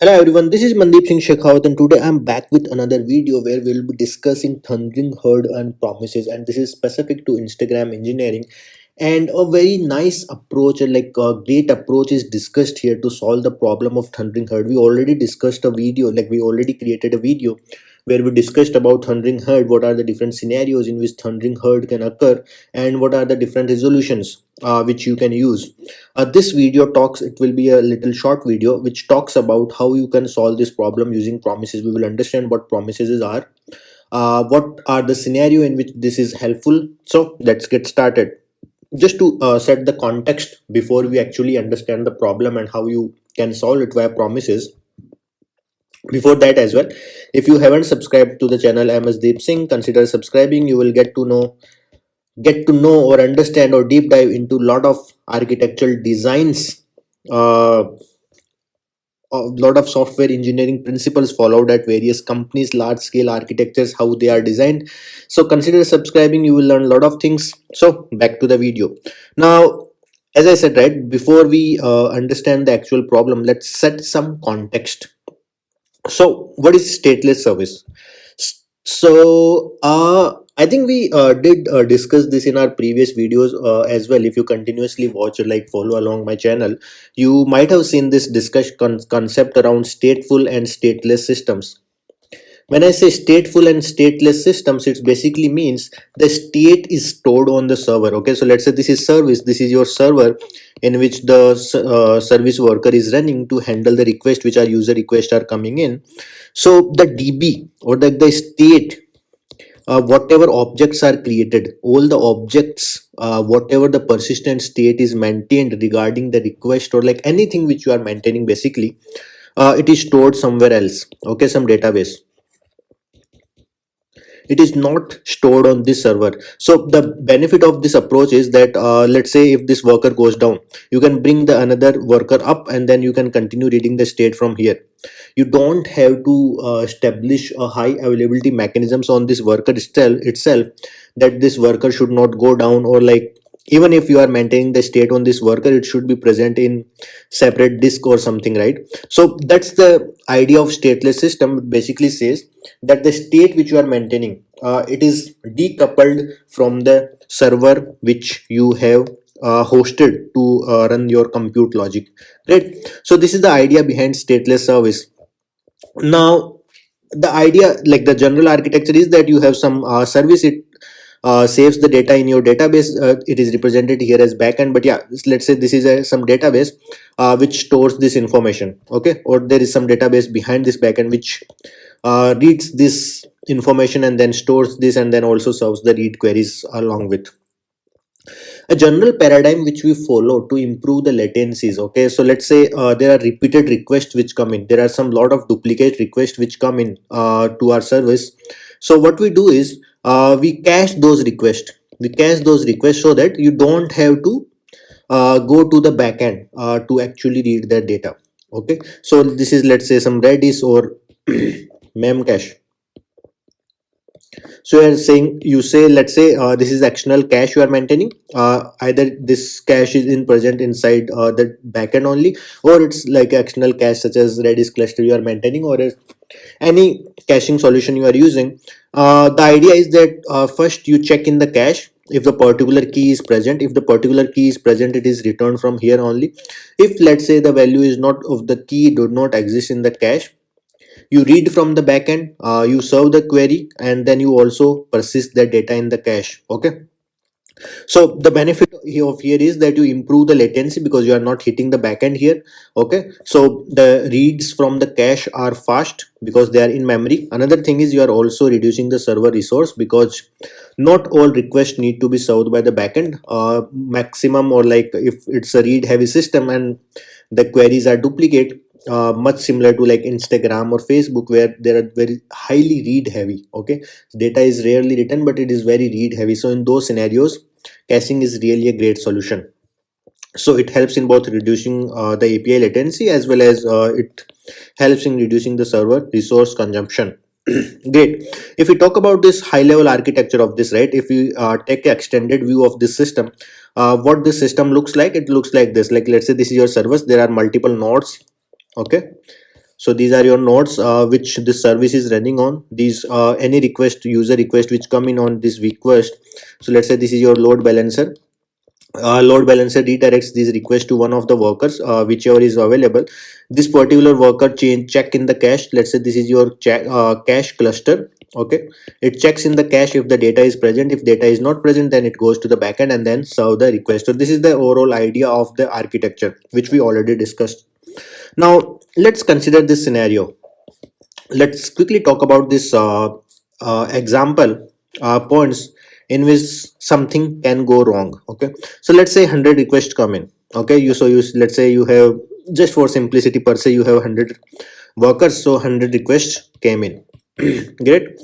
Hello everyone, this is Singh 𝐒𝐲𝐬𝐭𝐞𝐦 and today I'm back with another video where we'll be discussing thundering herd and promises, and this is specific to Instagram engineering. And a very nice approach and like a great approach is discussed here to solve the problem of thundering herd. We already discussed a video, like we already created a video where we discussed about thundering herd, what are the different scenarios in which thundering herd can occur, and what are the different resolutions which you can use. This video talks, it will be a little short video which talks about how you can solve this problem using promises. We will understand what promises are, what are the scenario in which this is helpful. So let's get started. Just to set the context before we actually understand the problem and how you can solve it via promises. Before that as well, if you haven't subscribed to the channel MsDeep Singh, consider subscribing. You will get to know or understand or deep dive into a lot of architectural designs, uh, a lot of software engineering principles followed at various companies, large scale architectures, how they are designed. So consider subscribing, you will learn a lot of things. So back to the video. Now, as I said, right, before we understand the actual problem, let's set some context. So what is stateless service? So I think we did discuss this in our previous videos as well. If you continuously watch or like follow along my channel, you might have seen this concept around stateful and stateless systems. When I say stateful and stateless systems, it basically means the state is stored on the server. Okay, so let's say this is service, this is your server in which the service worker is running to handle the request which are user requests are coming in. So the DB or the state, whatever objects are created, all the objects, whatever the persistent state is maintained regarding the request or like anything which you are maintaining, basically, it is stored somewhere else. Okay, some database. It is not stored on this server. So the benefit of this approach is that, let's say if this worker goes down, you can bring the another worker up and then you can continue reading the state from here. You don't have to establish a high availability mechanisms on this worker itself, that this worker should not go down, or like even if you are maintaining the state on this worker, it should be present in separate disk or something, right? So that's the idea of stateless system. It basically says that the state which you are maintaining, it is decoupled from the server which you have hosted to run your compute logic, right? So this is the idea behind stateless service. Now the idea, like the general architecture, is that you have some service. It saves the data in your database. It is represented here as backend, but yeah, let's say this is some database which stores this information. Okay, or there is some database behind this backend which reads this information and then stores this and then also serves the read queries along with. A general paradigm which we follow to improve the latencies. Okay, so let's say there are repeated requests which come in, there are some lot of duplicate requests which come in to our service. So what we do is, we cache those requests. So that you don't have to go to the backend to actually read that data. Okay, so this is, let's say, some redis or memcache. So you're saying, you say, let's say this is actional cache you are maintaining. Either this cache is in present inside the backend only, or it's like actional cache such as redis cluster you are maintaining, or any caching solution you are using. The idea is that first you check in the cache if the particular key is present. If the particular key is present, it is returned from here only. If, let's say, the value is not of the key do not exist in the cache, you read from the backend, you serve the query, and then you also persist the data in the cache. Okay, so the benefit of here is that you improve the latency because you are not hitting the backend here. Okay, so the reads from the cache are fast because they are in memory. Another thing is you are also reducing the server resource because not all requests need to be served by the backend. Maximum, or like if it's a read heavy system and the queries are duplicate, much similar to like Instagram or Facebook, where they are very highly read heavy. Okay, data is rarely written but it is very read heavy. So in those scenarios, caching is really a great solution. So it helps in both reducing the API latency as well as it helps in reducing the server resource consumption. Great. If we talk about this high level architecture of this, right, if we take an extended view of this system, what this system looks like, it looks like this. Like, let's say this is your service, there are multiple nodes. Okay, So these are your nodes which this service is running on. These any request, user request which come in on this request. So let's say this is your load balancer. Load balancer redirects these requests to one of the workers, whichever is available. This particular worker check in the cache. Let's say this is your cache cluster. Okay, it checks in the cache if the data is present. If data is not present, then it goes to the backend and then serve the request. So this is the overall idea of the architecture which we already discussed. Now let's consider this scenario. Let's quickly talk about this example points in which something can go wrong. Okay, so let's say 100 requests come in. Okay, let's say you have, just for simplicity per se, you have 100 workers, so 100 requests came in. Great.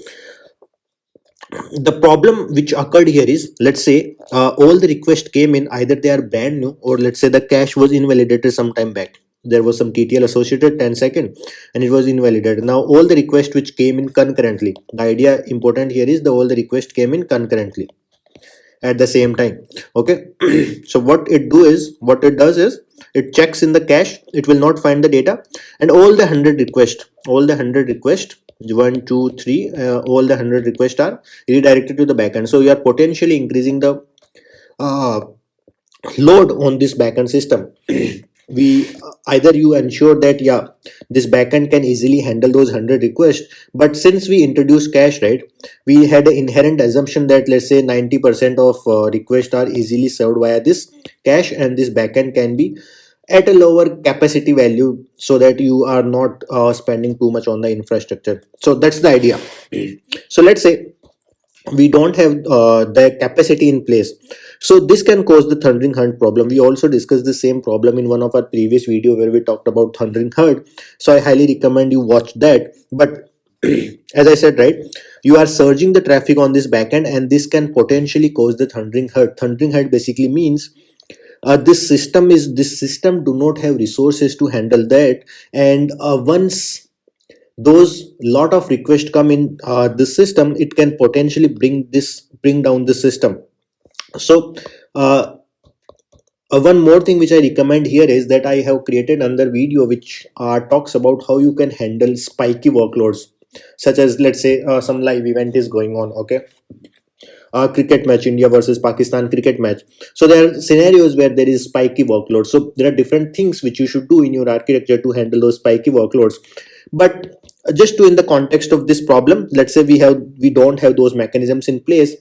The problem which occurred here is, let's say all the requests came in, either they are brand new, or let's say the cache was invalidated some time back. There was some TTL associated 10 seconds and it was invalidated. Now all the requests which came in concurrently, the idea important here is the all the requests came in concurrently at the same time. Okay. So what it does is it checks in the cache, it will not find the data, and all the 100 requests, all the 100 requests, 1 2 3, all the 100 requests are redirected to the backend. So you are potentially increasing the uh, load on this backend system. We either you ensure that yeah, this backend can easily handle those 100 requests, but since we introduced cache, right, we had an inherent assumption that let's say 90% of requests are easily served via this cache, and this backend can be at a lower capacity value so that you are not spending too much on the infrastructure. So that's the idea. So let's say we don't have the capacity in place, so this can cause the thundering herd problem. We also discussed the same problem in one of our previous video where we talked about thundering herd, so I highly recommend you watch that. But as I said, right, you are surging the traffic on this backend and this can potentially cause the thundering herd. Thundering herd basically means this system do not have resources to handle that, and once those lot of requests come in the system, it can potentially bring down the system. So uh, one more thing which I recommend here is that I have created another video which talks about how you can handle spiky workloads, such as let's say some live event is going on. Okay, cricket match, India versus Pakistan cricket match. So there are scenarios where there is spiky workload. So there are different things which you should do in your architecture to handle those spiky workloads. But just to in the context of this problem, let's say we don't have those mechanisms in place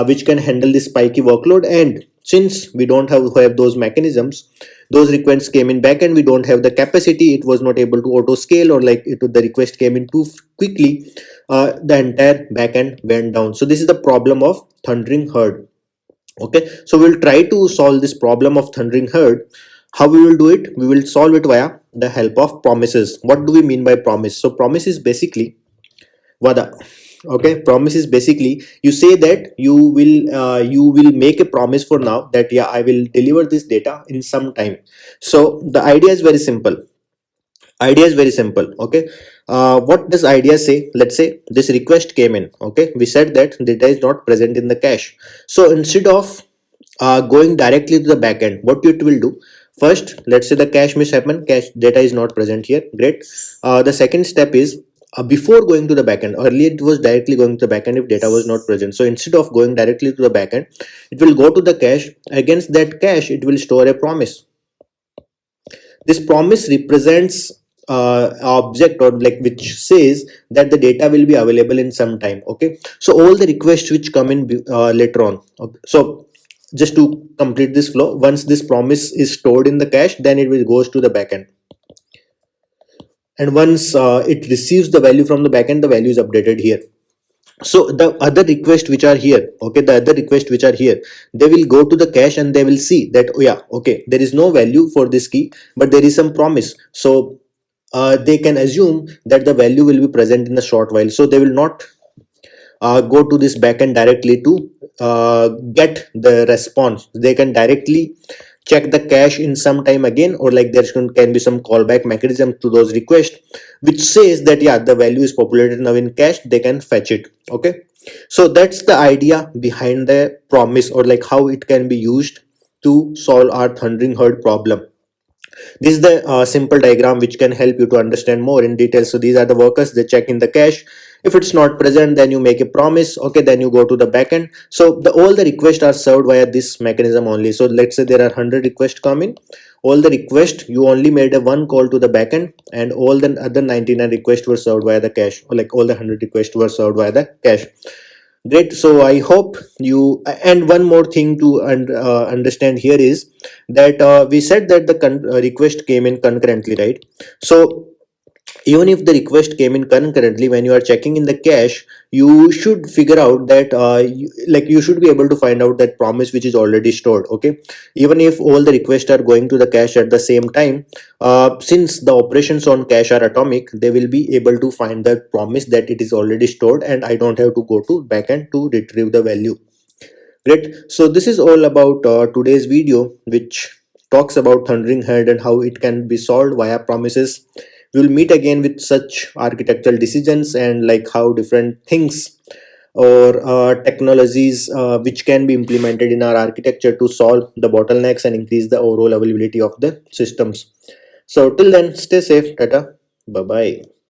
which can handle this spiky workload, and since we don't have those mechanisms, those requests came in back and we don't have the capacity, it was not able to auto scale, or like the request came in too quickly, the entire backend went down. So this is the problem of thundering herd. Okay, so we'll try to solve this problem of thundering herd. How we will do it? We will solve it via the help of promises. What do we mean by promise? So promise is basically vada. Okay, promise is basically you say that you will make a promise for now that yeah, I will deliver this data in some time. So the idea is very simple. Okay, what does idea say? Let's say this request came in. Okay, we said that data is not present in the cache. So instead of going directly to the backend, what it will do, first let's say the cache miss happened, cache data is not present here. Great. The second step is before going to the backend, earlier it was directly going to the backend if data was not present. So instead of going directly to the backend, it will go to the cache. Against that cache it will store a promise. This promise represents object, or like which says that the data will be available in some time. Okay, so all the requests which come in later on. Okay. So just to complete this flow, once this promise is stored in the cache, then it will goes to the backend, and once it receives the value from the backend, the value is updated here. So the other requests which are here, okay, the other requests which are here, they will go to the cache and they will see that, oh yeah, okay, there is no value for this key, but there is some promise. So they can assume that the value will be present in a short while. So they will not go to this backend directly to get the response. They can directly check the cache in some time again, or like there can be some callback mechanism to those requests which says that yeah, the value is populated now in cache, they can fetch it. Okay, so that's the idea behind the promise, or like how it can be used to solve our thundering herd problem. This is the simple diagram which can help you to understand more in detail. So these are the workers, they check in the cache. If it's not present, then you make a promise. Okay, then you go to the backend. So all the requests are served via this mechanism only. So let's say there are 100 requests coming. All the requests, you only made a one call to the backend, and all the other 99 requests were served via the cache, or like all the 100 requests were served via the cache. Great. So I hope you, and one more thing to understand here is that we said that the request came in concurrently, right? So even if the request came in concurrently, when you are checking in the cache, you should figure out that you should be able to find out that promise which is already stored. Okay, even if all the requests are going to the cache at the same time, since the operations on cache are atomic, they will be able to find the promise that it is already stored, and I don't have to go to backend to retrieve the value. Great. So this is all about today's video, which talks about Thundering Herd and how it can be solved via promises. We will meet again with such architectural decisions, and like how different things or technologies which can be implemented in our architecture to solve the bottlenecks and increase the overall availability of the systems. So till then, stay safe. Tata. Bye bye.